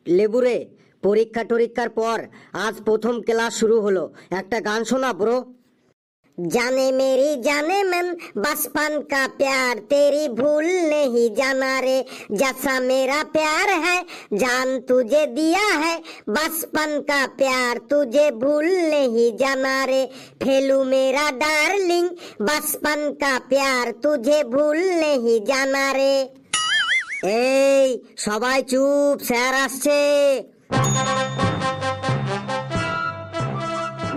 লেবুরে, পরীক্ষা টরীক্ষার পর আজ প্রথম ক্লাস শুরু হলো, একটা গান শোনা ব্রো। जाने मेरी जाने मन बचपन का प्यार तेरी भूल नहीं जाना रे जैसा मेरा प्यार है जान तुझे दिया है बचपन का प्यार तुझे भूल नहीं जाना रे फेलू मेरा डार्लिंग बचपन का प्यार तुझे भूल नहीं जाना रे। এই সবাই চুপ, স্যার আসছে।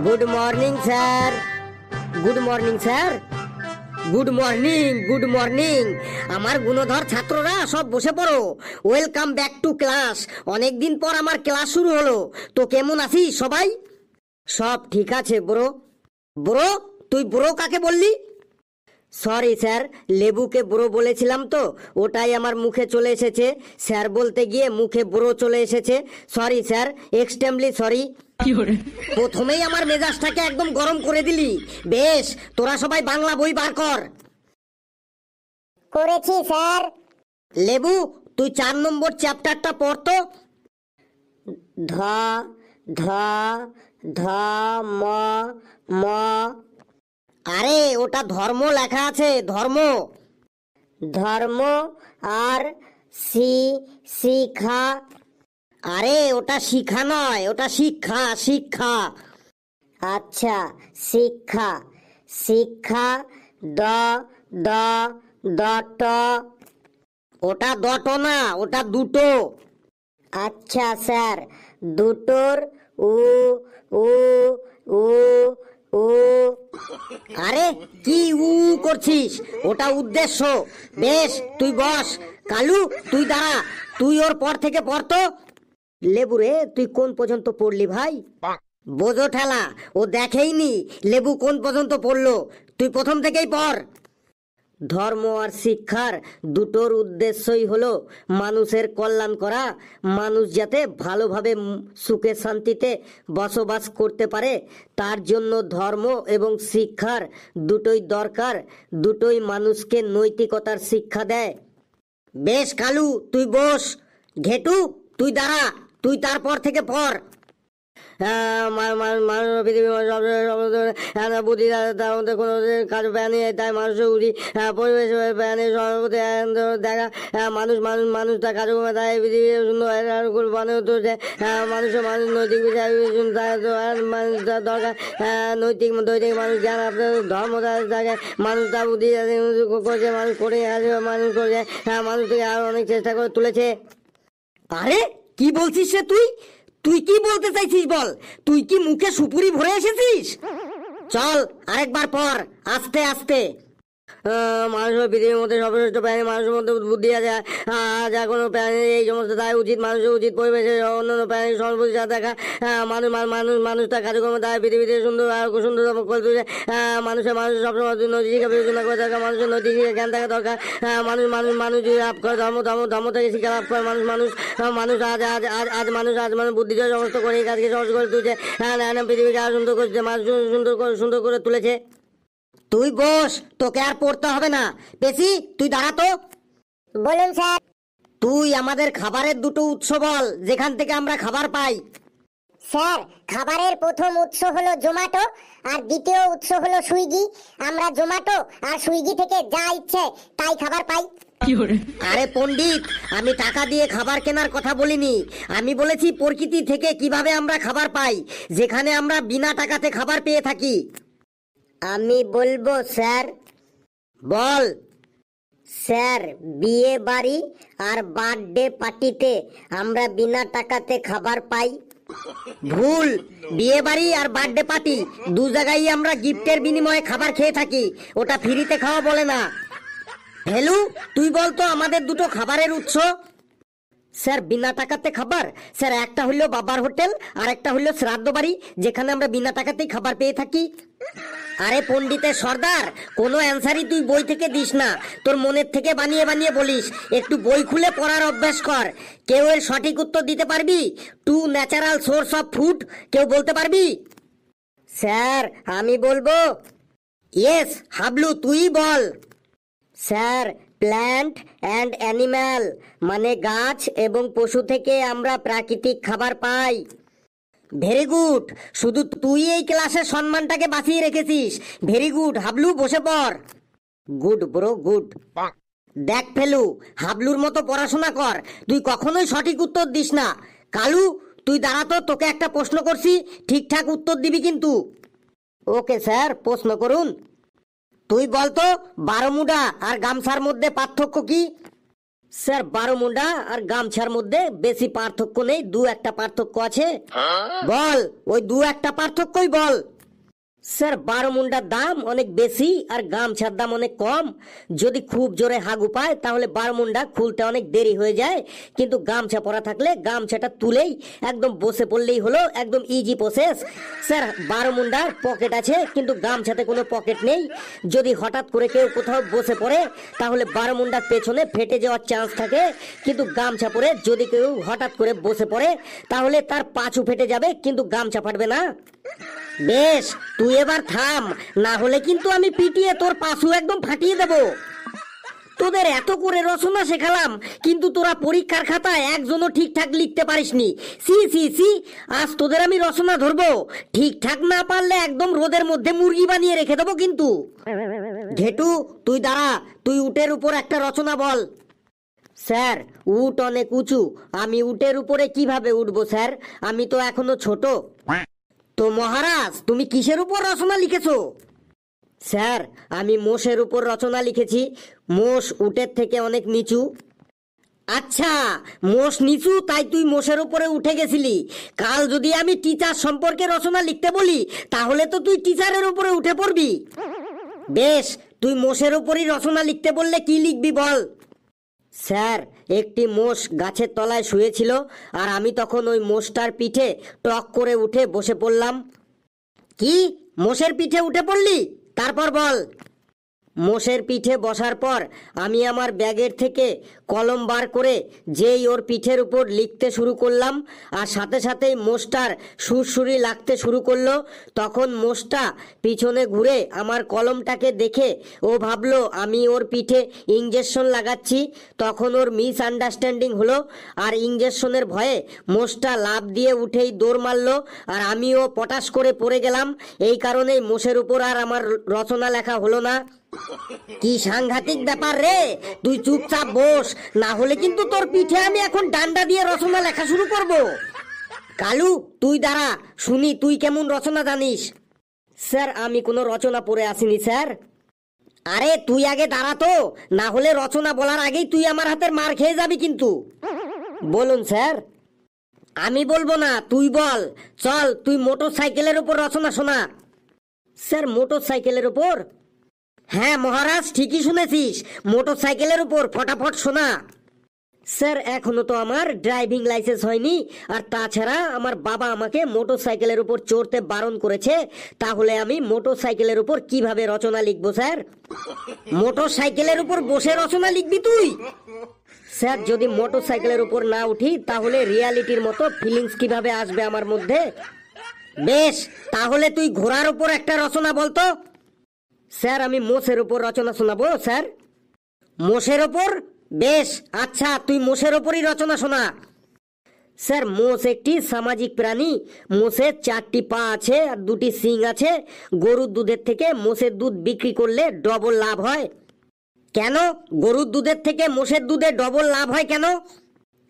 Good morning sir. Good morning sir. Good morning, good morning. আমার গুণধর ছাত্ররা সব বসে পড়ো। Welcome back to class. অনেকদিন পর আমার ক্লাস শুরু হলো। তো কেমন আছিস সবাই? সব ঠিক আছে ব্রো। ব্রো, তুই ব্রো কাকে বললি? সরি স্যার, লেবুকে ব্রো বলেছিলাম তো, ওটাই আমার মুখে চলে এসেছে। স্যার বলতে গিয়ে মুখে ব্রো চলে এসেছে। Sorry sir, extremely sorry. প্রথমেই আমার মেজাজটাকে একদম গরম করে দিলি। বেশ, তোরা সবাই বাংলা বই বার কর। করেছি স্যার। লেবু, তুই 4 নম্বর চ্যাপ্টারটা পড় তো। ধ ধ ধ ম ম। আরে ওটা ধর্ম লেখা আছে, ধর্ম। ধর্ম আর শিখা। আরে ওটা শিখা নয়, ওটা শিক্ষা, শিক্ষা। আচ্ছা, শিক্ষা। শিক্ষা দ দ দট। ওটা দট না, ওটা দুটো। আচ্ছা স্যার, দুটোর উ উ উ উ। আরে কি উ করছিস? ওটা উদ্দেশ্য। বেশ, তুই বস। কালু, তুই দাঁড়া। তুই ওর পর থেকে পড় তো। লেবু রে, তুই কোন পর্যন্ত পড়লি ভাই? বোঝো ঠেলা, ও দেখেইনি লেবু কোন পর্যন্ত পড়লো। তুই প্রথম থেকেই পড়। ধর্ম আর শিক্ষার দুটোর উদ্দেশ্যই হলো মানুষের কল্যাণ করা, মানুষ যাতে ভালোভাবে সুখে শান্তিতে বসবাস করতে পারে, তার জন্য ধর্ম এবং শিক্ষার দুটোই দরকার। দুটোই মানুষকে নৈতিকতার শিক্ষা দেয়। বেশ কালু, তুই বস। ঘেটু, তুই দাঁড়া। তুই তারপর থেকে পড়। বুদ্ধি তার মধ্যে কোনো কাজ প্রাণী, তাই মানুষের উচিত পরিবেশ প্রাণী সর্বপ্রতি দেখা। মানুষ মানুষ মানুষ তার কাজকর্মে তাই পৃথিবী সুন্দর বানিয়ে তুলছে। মানুষের মানুষ নৈতিক বিষয় মানুষ তার দরকার নৈতিক দৈতিক মানুষ জ্ঞান আপনার ধর্ম থাকে। মানুষ তার বুদ্ধি করছে, মানুষ করে মানুষ করছে, মানুষ থেকে আরো অনেক চেষ্টা করে তুলেছে। আরে কি বলছিস রে তুই? তুই কি বলতে চাইছিস বল? তুই কি মুখে সুপুরি ভরে এসেছিস? চল আরেকবার পর, আস্তে আস্তে। মানুষের পৃথিবীর মধ্যে সর্বশ্রেষ্ঠ প্রাণী, মানুষের মধ্যে বুদ্ধি আছে যা কোনো প্রাণীর, এই সমস্ত তাই উচিত মানুষের উচিত পরিবেশের অন্যান্য প্রাণীর সর্বোচ্চ দেখা। মানুষ মানুষ মানুষ তার কাজকর্ম তাই পৃথিবীতে সুন্দর আর সুন্দর করে তুলছে। মানুষের সবসময় নৈতিক শিক্ষা বিবেচনা করে থাকা, মানুষের নৈতিক জ্ঞান থাকা দরকার। মানুষ মানুষ মানুষ লাভ করে ধর্ম ধর্ম ধর্ম থেকে শিক্ষা লাভ করে মানুষ মানুষ মানুষ আজ আজ আজ আজ মানুষ আজ মানুষ বুদ্ধি সমস্ত করে এই কাজকে সহজ করে তুলছে। পৃথিবীকে আরো সুন্দর করছে, মানুষ সুন্দর করে তুলেছে। তুই বস, তোকে আর পড়তে হবে না। পেশি, তুই দাঁড়া তো। বলুন স্যার। তুই আমাদের খাবারের দুটো উৎস বল, যেখান থেকে আমরা খাবার পাই। স্যার, খাবারের প্রথম উৎস হলো জোম্যাটো আর দ্বিতীয় উৎস হলো সুইগি। আমরা জোম্যাটো আর সুইগি থেকে যা ইচ্ছে তাই খাবার পাই। আরে পণ্ডিত, আমি টাকা দিয়ে খাবার কেনার কথা বলিনি। আমি বলেছি প্রকৃতি থেকে কিভাবে আমরা খাবার পাই, যেখানে আমরা বিনা টাকাতে খাবার পেয়ে থাকি। আমি বলবো স্যার। বল। স্যার, বিয়ে বাড়ি আর বার্থডে পার্টিতে আমরা বিনা টাকাতে খাবার পাই। ভুল। বিয়ে বাড়ি আর বার্থডে পার্টি দু জায়গায় আমরা গিফটের বিনিময়ে খাবার খেয়ে থাকি, ওটা ফ্রিতে খাওয়া বলে না। হেলু, তুই বল তো আমাদের দুটো খাবারের উৎস। স্যার, বিনা টাকাতে খাবার স্যার, একটা হলো বাবার হোটেল আর একটা হলো শ্রাদ্ধ বাড়ি, যেখানে আমরা বিনা টাকাতেই খাবার পেয়ে থাকি। আরে পণ্ডিতের সর্দার, কোনো অ্যান্সারই তুই বই থেকে দিস না, তোর মনের থেকে বানিয়ে বানিয়ে বলিস। একটু বই খুলে পড়ার অভ্যাস কর। কেউ এর সঠিক উত্তর দিতে পারবি? Two natural source of food কেউ বলতে পারবি? স্যার, আমি বলবো। ইয়েস হাবলু, তুই বল। স্যার, প্ল্যান্ট অ্যান্ড অ্যানিম্যাল মানে গাছ এবং পশু থেকে আমরা প্রাকৃতিক খাবার পাই। ভেরি গুড, শুধু তুই এই ক্লাসের সম্মানটাকে বাঁচিয়ে রেখেছিস। ভেরি গুড হাবলু, বসে পড়। Good bro, good. দেখ ফেলু, হাবলুর মতো পড়াশোনা কর, তুই কখনোই সঠিক উত্তর দিস না। কালু, তুই দাঁড়াতো, তোকে একটা প্রশ্ন করছি, ঠিকঠাক উত্তর দিবি কিন্তু। ওকে স্যার, প্রশ্ন করুন। তুই বলতো বারোমুডা আর গামছার মধ্যে পার্থক্য কি? স্যার, বারোমুডা আর গামছার মধ্যে বেশি পার্থক্য নেই, দু একটা পার্থক্য আছে। বল, ওই দু একটা পার্থক্যই বল। স্যার, বারোমুন্ডার দাম অনেক বেশি আর গামছার দাম অনেক কম। যদি খুব জোরে হাগু পায় তাহলে বারোমুন্ডা খুলতে অনেক দেরি হয়ে যায়, কিন্তু গামছা পরা থাকলে গামছাটা তুলেই একদম বসে পড়লেই হলো, একদম ইজি প্রসেস। স্যার, বারোমুন্ডার পকেট আছে কিন্তু গামছাতে কোনো পকেট নেই। যদি হঠাৎ করে কেউ কোথাও বসে পড়ে তাহলে বারোমুন্ডার পেছনে ফেটে যাওয়ার চান্স থাকে, কিন্তু গামছা পরে যদি কেউ হঠাৎ করে বসে পড়ে তাহলে তার পাছু ফেটে যাবে কিন্তু গামছা ফাটবে না। বেশ, তুই এবার থাম, না হলে কিন্তু আমি পিটিয়ে তোর পাছু একদম ফাটিয়ে দেব। তোদের এত করে রচনা শেখালাম কিন্তু তোরা পরীক্ষার খাতায় একজনও ঠিকঠাক লিখতে পারিসনি। সি সি সি, আজ তোদের আমি রচনা ধরবো, ঠিকঠাক না পারলে একদম রোদের মধ্যে মুরগি বানিয়ে রেখে দেবো কিন্তু। ঘেটু, তুই দাঁড়া, তুই উটের উপর একটা রচনা বল। স্যার, উট অনেক উঁচু, আমি উটের উপরে কিভাবে উঠবো স্যার? আমি তো এখনো ছোট। তো মহারাজ, তুমি কিসের উপর রচনা লিখেছো? স্যার, আমি মোষের উপর রচনা লিখেছি। মোষ উটের থেকে অনেক নিচু। আচ্ছা, মোষ নিচু তাই তুই মোষের উপরে উঠে গেছিলি। কাল যদি আমি টিচার সম্পর্কে রচনা লিখতে বলি তাহলে তো তুই টিচারের উপরে উঠে পড়বি। বেশ, তুই মোষের উপরই রচনা লিখতে বললে কি লিখবি বল। স্যার, একটি মোষ গাছের তলায় শুয়েছিল আর আমি তখন ওই মোষটার পিঠে টক করে উঠে বসে পড়লাম। কি, মোষের পিঠে উঠে পড়লি? তারপর বল। মোষের পিঠে বসার পর আমি আমার ব্যাগের থেকে কলম বার করে যেই ওর পিঠের উপর লিখতে শুরু করলাম আর সাথে সাথেই মোষটার সুরসুরি লাগতে শুরু করলো। তখন মোষটা পিছনে ঘুরে আমার কলমটাকে দেখে ও ভাবলো আমি ওর পিঠে ইঞ্জেকশন লাগাচ্ছি। তখন ওর মিস আন্ডারস্ট্যান্ডিং হলো আর ইঞ্জেকশনের ভয়ে মোষটা লাফ দিয়ে উঠেই দৌড় মারলো আর আমিও পটাশ করে পড়ে গেলাম। এই কারণেই মোষের উপর আর আমার রচনা লেখা হলো না। কি সাংঘাতিক ব্যাপার রে! তুই চুপচাপ বস, না হলে কিন্তু তোর পিঠে আমি এখন ডান্ডা দিয়ে রচনা লেখা শুরু করব। কালু, তুই দাঁড়া, শুনি তুই কেমন রচনা জানিস। স্যার, আমি কোনো রচনা পড়ে আসিনি স্যার। আরে তুই আগে দাঁড়া তো, না হলে রচনা বলার আগেই তুই আমার হাতের মার খেয়ে যাবি কিন্তু। বলুন স্যার। আমি বলবো না, তুই বল। চল, তুই মোটর সাইকেলের উপর রচনা শোনা। স্যার, মোটর সাইকেলের উপর? হ্যাঁ মহারাজ, ঠিকই শুনেছিস, মোটর সাইকেলের উপর ফটাফট শোনা। স্যার, এখনো তো আমার ড্রাইভিং লাইসেন্স হয়নি, আর তাছাড়া আমার বাবা আমাকে মোটর সাইকেলের উপর চড়তে বারণ করেছে। তাহলে আমি মোটর সাইকেলের উপর কিভাবে রচনা লিখবো স্যার? মোটর সাইকেলের উপর বসে রচনা লিখবি তুই? স্যার, যদি মোটর সাইকেলের উপর না উঠি তাহলে রিয়ালিটির মতো ফিলিংস কিভাবে আসবে আমার মধ্যে? বেশ, তাহলে তুই ঘোড়ার উপর একটা রচনা বলতো। স্যার, আমি মোষের উপর রচনা শোনাবো স্যার। মোষের ওপর? বেশ, আচ্ছা, তুই মোষের ওপরই রচনা শোনা। স্যার, মোষ একটি সামাজিক প্রাণী। মোষের 4টি পা আছে আর 2টি শিং আছে। গরুর দুধের থেকে মোষের দুধ বিক্রি করলে ডবল লাভ হয়। কেন? গরুর দুধের থেকে মোষের দুধে ডবল লাভ হয় কেন?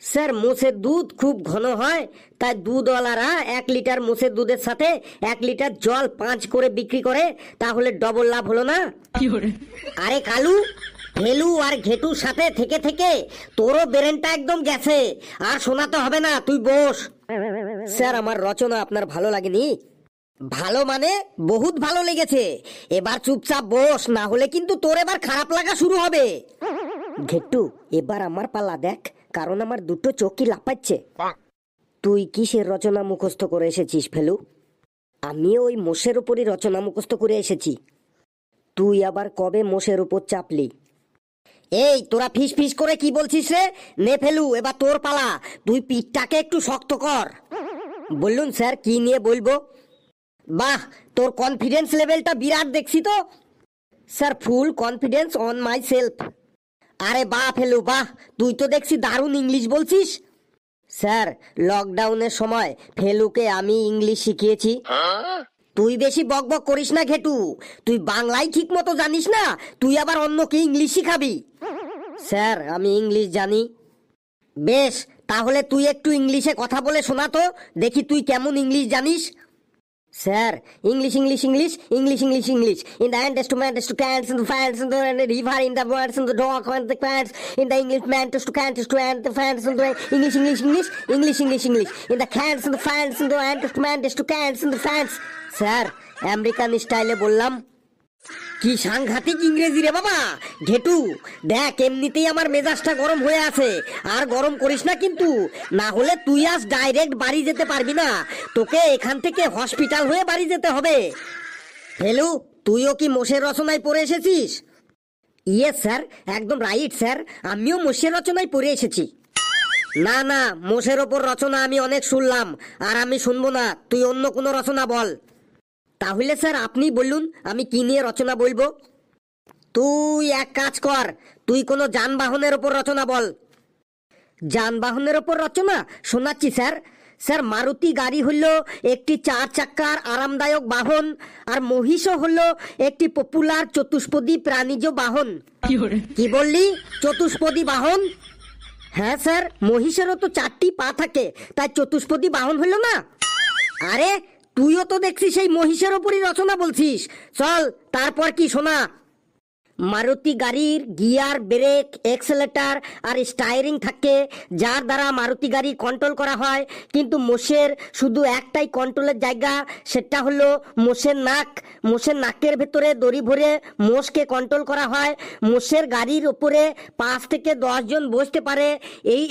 স্যার, মোষের দুধ খুব ঘন হয়, তাই দুধওয়ালারা 1 লিটার মোষের দুধের সাথে 1 লিটার জল 5 করে বিক্রি করে, তাহলে ডবল লাভ হলো না? আরে কালু, ফেলু আর ঘেটুর সাথে থেকে থেকে তোরও ব্রেনটা একদম গেছে, আর শোনাতে হবে না, তুই বস। স্যার, আমার রচনা আপনার ভালো লাগেনি? ভালো মানে বহুত ভালো লেগেছে। এবার চুপচাপ বস, না হলে কিন্তু তোর এবার খারাপ লাগা শুরু হবে। ঘেট্টু, এবার আমার পালা দেখ, কারণ আমার দুটো চোখই লাফাচ্ছে। তুই কিসের রচনা মুখস্থ করে এসেছিস ফেলু? আমিও ওই মোষের উপরই রচনা মুখস্থ করে এসেছি। তুই আবার কবে মোষের উপর চাপলি? এই, তোরা ফিস ফিস করে কি বলছিস রে? নে ফেলু, এবার তোর পালা, তুই পিঠটাকে একটু শক্ত কর। বলুন স্যার, কি নিয়ে বলবো? বাহ, তোর কনফিডেন্স লেভেলটা বিরাট দেখছি তো। Sir, full confidence on my self. আরে বাহ ফেলু বাহ, তুই তো দেখছি দারুণ ইংলিশ বলছিস। স্যার, লকডাউনের সময় ফেলুকে আমি ইংলিশ শিখিয়েছি। তুই বেশি বক বক করিস না ঘেটু, তুই বাংলাই ঠিক মতো জানিস না, তুই আবার অন্যকে ইংলিশ শিখাবি। স্যার, আমি ইংলিশ জানি। বেশ, তাহলে তুই একটু ইংলিশে কথা বলে শোনা তো, দেখি তুই কেমন ইংলিশ জানিস। Sir, English English English English English English in the end to man to cans in the fans in the river in the birds in the dog in the pants in the English man to cans to end the fans in the English English English English English English in the cans in the fans in the end to man to cans in the fans. Sir, American স্টাইলে বললাম। কি সাংঘাতিক ইংরেজি রে বাবা। ঘেটু দেখ, এমনিতেই আমার মেজাজটা গরম হয়ে আছে, আর গরম করিস না কিন্তু, না হলে তুই আজ ডাইরেক্ট বাড়ি যেতে পারবি না, তোকে এখান থেকে হসপিটাল হয়ে বাড়ি যেতে হবে। হেলু, তুইও কি মোষের রচনায় পড়ে এসেছিস? ইয়েস স্যার, একদম রাইট স্যার, আমিও মোষের রচনায় পড়ে এসেছি। না না, মোষের ওপর রচনা আমি অনেক শুনলাম, আর আমি শুনবো না, তুই অন্য কোনো রচনা বল। তাহলে স্যার আপনি বলুন, আমি কি নিয়ে রচনা বলবো? তুই এক কাজ কর, তুই কোনো যানবাহনের ওপর রচনা বল। যানবাহনের ওপর রচনা শোনাচ্ছি স্যার। স্যার, মারুতি গাড়ি হলো একটি 4 চাকার আরামদায়ক বাহন, আর মহিষও হলো একটি পপুলার চতুষ্পদী প্রাণীজ বাহন। কি বললি, চতুষ্পদী বাহন? হ্যাঁ স্যার, মহিষেরও তো 4টি পা থাকে, তাই চতুষ্পদী বাহন হলো না? আরে তুইও তো দেখছি সেই মহিষের ওপরই রচনা বলছিস। চল, তারপর কি শোনা। মারুতি গাড়ির গিয়ার, ব্রেক, এক্সেলেটার আর স্টায়ারিং থাকে, যার দ্বারা মারুতি গাড়ি কন্ট্রোল করা হয়। কিন্তু মোষের শুধু একটাই কন্ট্রোলের জায়গা, সেটা হলো মোষের নাক। মোষের নাকের ভেতরে দড়ি ভরে মোষকে কন্ট্রোল করা হয়। মোষের গাড়ির ওপরে 5 থেকে 10 জন বসতে পারে।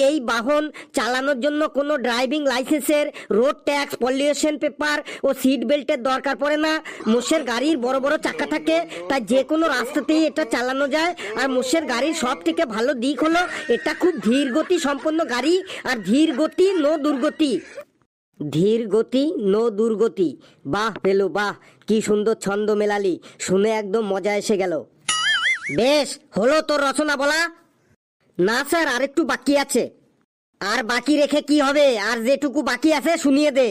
এই বাহন চালানোর জন্য কোনো ড্রাইভিং লাইসেন্সের, রোড ট্যাক্স, পলিউশন পেপার ও সিট বেল্টের দরকার পড়ে না। মোষের গাড়ির বড় বড় চাকা থাকে, তাই যে কোনো রাস্তাতেই এটা চালানো যায়। আর মোষের গাড়ির সব থেকে ভালো দিক হলো এটা খুব ধীর গতি সম্পন্ন গাড়ি, আর ধীর গতি নো দুর্গতি। ধীর গতি নো দুর্গতি, বাহ পেলো বাহ, কি সুন্দর ছন্দ মেলালি, শুনে একদম মজা এসে গেল। বেশ, হলো তোর রচনা বলা? না স্যার, আরেকটু বাকি আছে। আর বাকি রেখে কি হবে, আর যেটুকু বাকি আছে শুনিয়ে দে।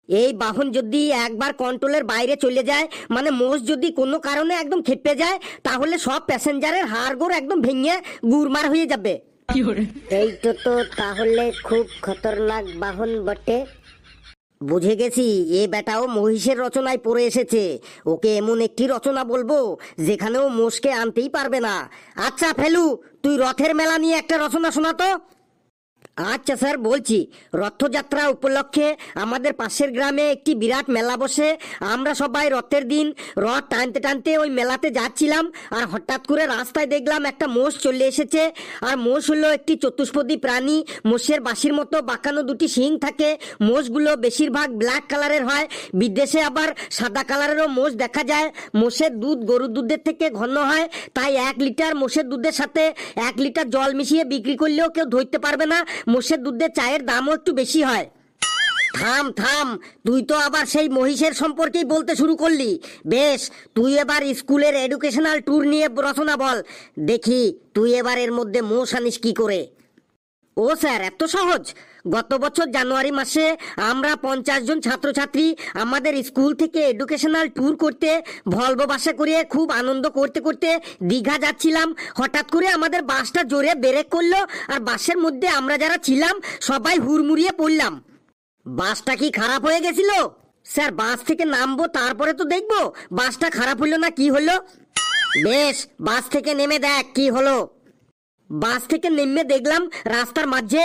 এই বাহন যদি একবার কন্ট্রোলের বাইরে চলে যায়, মানে মোষ যদি কোনো কারণে একদম খেপে যায়, তাহলে সব প্যাসেঞ্জারের হাড়গোড় একদম ভেঙে গুড়মার হয়ে যাবে। এইটা তো তাহলে খুব খতরনাক বাহন বটে। বুঝে গেছি, এ বেটাও মহিষের রচনায় পড়ে এসেছে, ওকে এমন একটি রচনা বলবো যেখানেও মোষকে আনতেই পারবে না। আচ্ছা ফেলু, তুই রথের মেলা নিয়ে একটা রচনা শোনাতো। আচ্ছা স্যার, বলছি। রথযাত্রা উপলক্ষে আমাদের পাশের গ্রামে একটি বিরাট মেলা বসে। আমরা সবাই রথের দিন রথ টানতে টানতে ওই মেলাতে যাচ্ছিলাম, আর হঠাৎ করে রাস্তায় দেখলাম একটা মোষ চলে এসেছে। আর মোষ হলো একটি চতুষ্পদী প্রাণী। মোষের বাঁশির মতো বাঁকানো 2টি শিং থাকে। মোষগুলো বেশিরভাগ ব্ল্যাক কালারের হয়, বিদেশে আবার সাদা কালারেরও মোষ দেখা যায়। মোষের দুধ গরুর দুধের থেকে ঘন হয়, তাই 1 লিটার মোষের দুধের সাথে 1 লিটার জল মিশিয়ে বিক্রি করলেও কেউ ধরতে পারবে না। মোষের দুধের চায়ের দামও একটু বেশি হয়। থাম থাম, তুই তো আবার সেই মহিষের সম্পর্কেই বলতে শুরু করলি। বেশ, তুই এবার স্কুলের এডুকেশনাল ট্যুর নিয়ে রচনা বল, দেখি তুই এবার এর মধ্যে মোষ আনিস কি করে। ও স্যার, এত সহজ? গত বছর জানুয়ারি মাসে আমরা 50 জন ছাত্রছাত্রী আমাদের স্কুল থেকে এডুকেশনাল ট্যুর করতে ভলভো বাসে করে খুব আনন্দ করতে করতে দীঘা যাচ্ছিলাম। হঠাৎ করে আমাদের বাসটা জোরে ব্রেক করলো, আর বাসের মধ্যে আমরা যারা ছিলাম সবাই হুড়মুড়িয়ে পড়লাম। বাসটা কি খারাপ হয়ে গেছিল? স্যার, বাস থেকে নামবো তারপরে তো দেখবো বাসটা খারাপ হলো না কি হলো। বেশ, বাস থেকে নেমে দেখ কি হলো। বাস থেকে নেমে দেখলাম রাস্তার মাঝে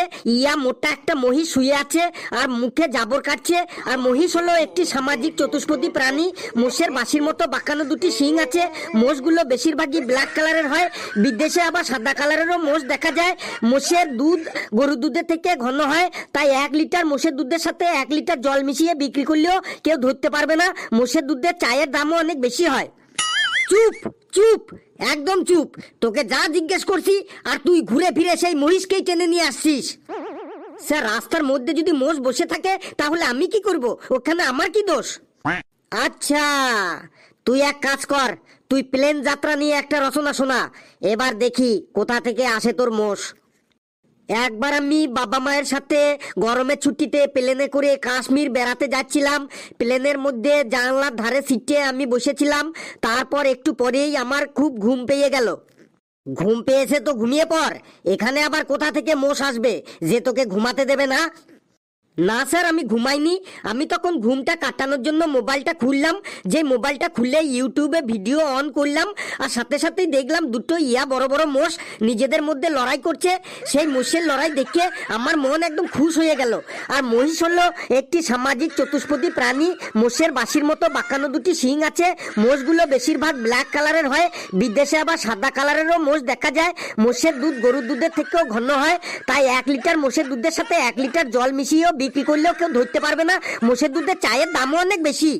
মোটা একটা মহিষ শুয়ে আছে আর মুখে জাবর কাটছে। আর মহিষ হলো একটি সামাজিক চতুষ্পদী প্রাণী। মোষের বাঁশির মতো বাঁকানো 2টি শিং আছে। মোষগুলো বেশিরভাগই ব্ল্যাক কালারের হয়, বিদেশে আবার সাদা কালারেরও মোষ দেখা যায়। মোষের দুধ গরুর দুধের থেকে ঘন হয়, তাই 1 লিটার মোষের দুধের সাথে 1 লিটার জল মিশিয়ে বিক্রি করলেও কেউ ধরতে পারবে না। মোষের দুধের চায়ের দামও অনেক বেশি হয়। চুপ চুপ, একদম চুপ, তোকে যা জিজ্ঞেস করছি আর তুই ঘুরে ফিরে সেই মহিষকেই টেনে নিয়ে আসছিস। স্যার, রাস্তার মধ্যে যদি মোষ বসে থাকে তাহলে আমি কি করব? ওখানে আমার কি দোষ? আচ্ছা, তুই এক কাজ কর, তুই প্লেন যাত্রা নিয়ে একটা রচনা শোনা, এবার দেখি কোথা থেকে আসে তোর মোষ। একবার আমি বাবা মায়ের সাথে গরমের ছুটিতে প্লেনে করে কাশ্মীর বেড়াতে যাচ্ছিলাম। প্লেনের মধ্যে জানলার ধারে সিটে আমি বসেছিলাম। তারপর একটু পরেই আমার খুব ঘুম পেয়ে গেল। ঘুম পেয়েছে তো ঘুমিয়ে পড়, এখানে আবার কোথা থেকে মোষ আসবে যে তোকে ঘুমাতে দেবে না? না স্যার, আমি ঘুমাইনি। আমি তখন ঘুমটা কাটানোর জন্য মোবাইলটা খুললাম। যে মোবাইলটা খুললে ইউটিউবে ভিডিও অন করলাম, আর সাথে সাথেই দেখলাম দুটো বড় বড় মোষ নিজেদের মধ্যে লড়াই করছে। সেই মোষের লড়াই দেখে আমার মন একদম খুশ হয়ে গেল। আর মহিষ হলো একটি সামাজিক চতুষ্পদী প্রাণী। মোষের বাঁশির মতো বাঁকানো দুটি শিং আছে। মোষগুলো বেশিরভাগ ব্ল্যাক কালারের হয়, বিদেশে আবার সাদা কালারেরও মোষ দেখা যায়। মোষের দুধ গরুর দুধের থেকেও ঘন হয়, তাই 1 লিটার মোষের দুধের সাথে 1 লিটার জল মিশিয়েও বিক্রি করলেও কেউ ধরতে পারবে না। মোষের দুধের চায়ের দামও অনেক বেশি।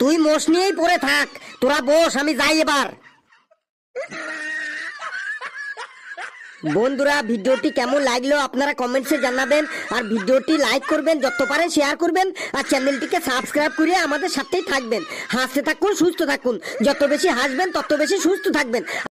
তুই মোষ নিয়েই পড়ে থাক, তোরা বস, আমি যাই এবার। বন্ধুরা, ভিডিওটি কেমন লাগলো আপনারা কমেন্টসে জানাবেন, আর ভিডিওটি লাইক করবেন, যত পারেন শেয়ার করবেন, আর চ্যানেলটিকে সাবস্ক্রাইব করে আমাদের সাথেই থাকবেন। হাসতে থাকুন, সুস্থ থাকুন। যত বেশি হাসবেন তত বেশি সুস্থ থাকবেন।